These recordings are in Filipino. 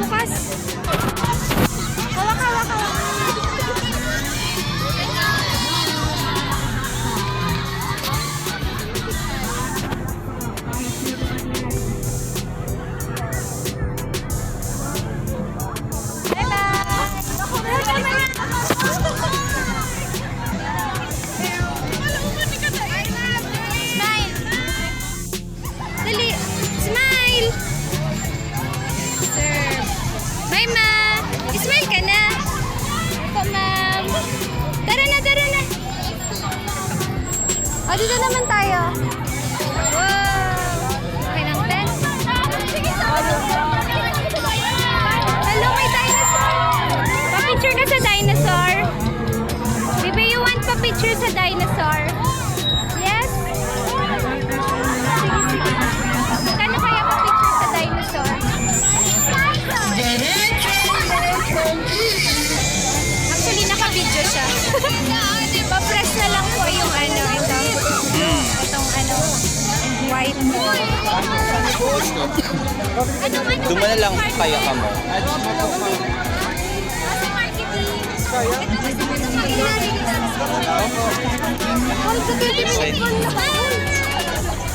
bukas. Hawak, hawak, hawak. O, dito naman tayo. Wow! Okay ng pen? Hello, may dinosaur! Pa-picture ka sa dinosaur? Bibi, you want pa-picture sa dinosaur? Yes? Sige. Kano kaya pa-picture sa dinosaur? Actually, naka-video siya. Pa-press na lang po yung ano, ito. Itong ano, white. Doon na lang kaya ka mo. Kasi marketing. Ito kasi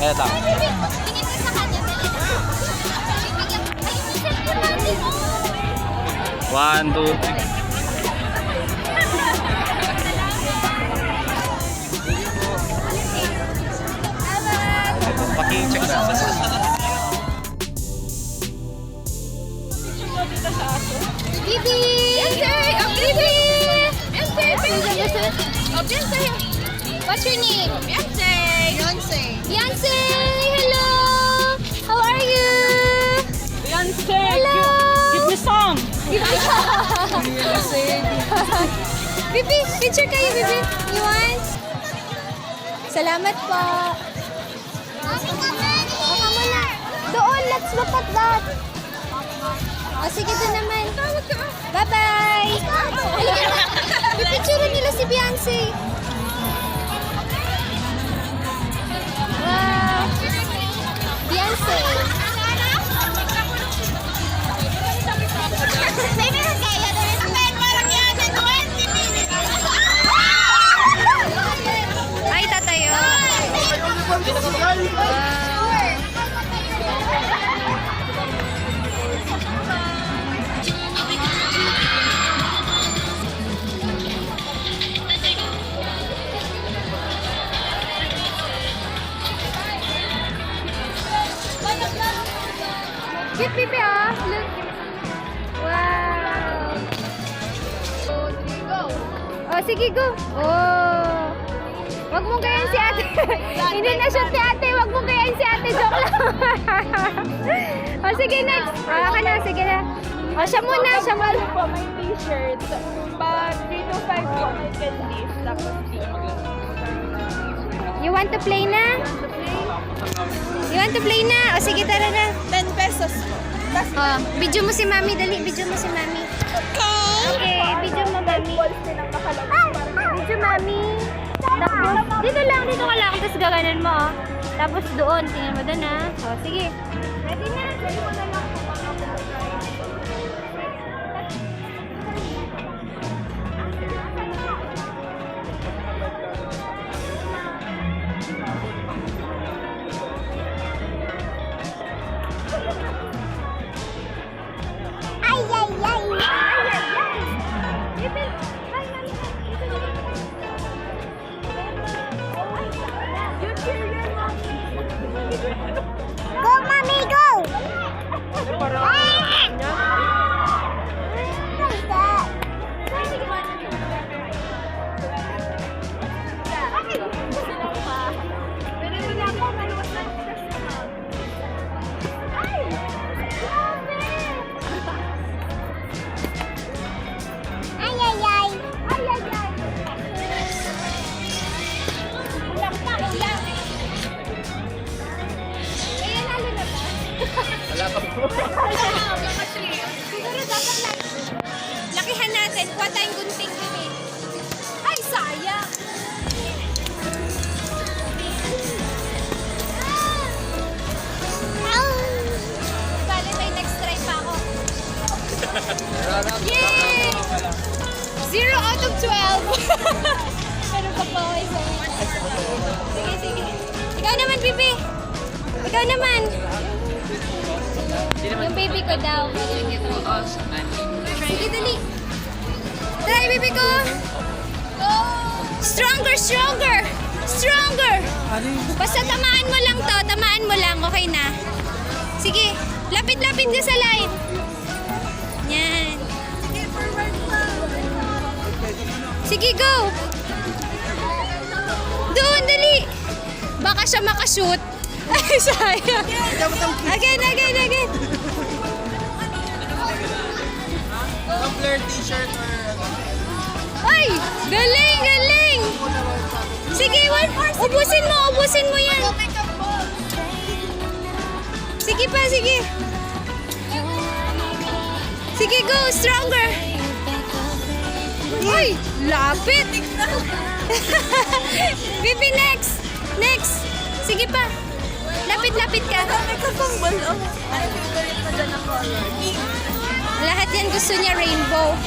Kaya ta. One, two, three. Paki-check na. Bibi! Bibi! What's your name? Beyonce! Hello! How are you? Beyonce, Hello! give me some. Bibi, picture kayo, Bibi. You want? Salamat po. Baka mo na. Doon, let's look at that. O, sige doon naman. Bye-bye. Pipicture nila si Beyonce. Wow. Beyonce. Ay, tatayo. Cute, Bibi, ah. Look. Wow. Oh, sige, go. Oh. Wag mong gayan si ate. Hindi na shoot si ate. Wag mong gayan si ate. Joke lang. Oh, sige, next. Ka na, sige na. Oh, siya muna, siya muna. Po, may t-shirt. Pag 3 to 5 po, may candies. Tapos You want to play na? You want to play na? O, sige, tara na. 10 pesos. Oh, video mo si Mami. Dali, video mo si Mami. Okay, video mo, Mami. Video, Mami. Tapos, dito ka lang. Tapos gaganan mo, oh. Tapos doon, tingnan mo doon, ha. O, sige. Ready na. Ready mo na lang. Go, Mommy, go! out of 12. Pero pa po, okay so much. Sige, sige. Ikaw naman, Pipi. Ikaw naman. Yung baby ko daw. Sige, dali. Try, baby ko. Stronger, stronger. Stronger. Basta tamaan mo lang to. Tamaan mo lang. Okay na. Sige. Lapit-lapit ka sa line. Yan. Sige, go. Doon, dali. Baka siya makashoot. Ay, sayang. Again, again, again. Toddler t-shirt or... Ay, galing, galing. Sige, ubusin mo yan. Sige pa, sige. Sige, go, stronger. Uy, lapit. Bibi, next. Next. Sige pa. Lapit-lapit ka. Lahat yan gusto niya rainbow.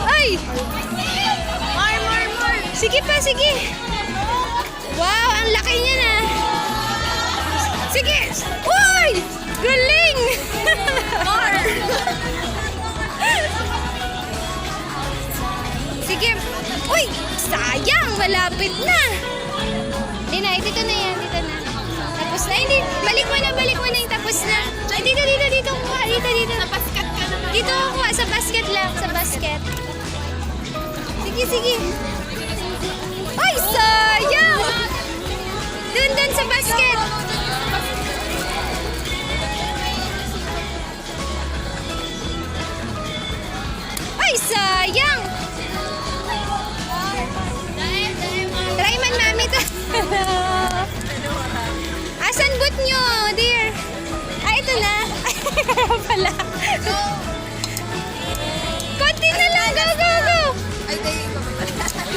Ay! More. Sige pa, sige. Wow, ang laki niya na. Sige. Uy! Galing! More. Sige. Uy! Sayang! Malapit na. Hindi na. Dito na yan. Dito na. Tapos na. Hindi. Balik mo na yung tapos na. Ay, dito. Kuha. Dito. Sa basket ka naman. Dito kuha. Sa basket lang. Sa basket. Sige. Ay, sayang! Dun sa basket. Ay, sayang! Try man, mami to. Asan boot nyo, dear? Ay, ito na. Ay, pala. Konti na lang. Go.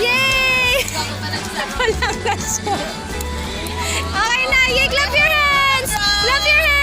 Yay! Walang gasol. Okay na. Yay, clap your hands! Clap your hands!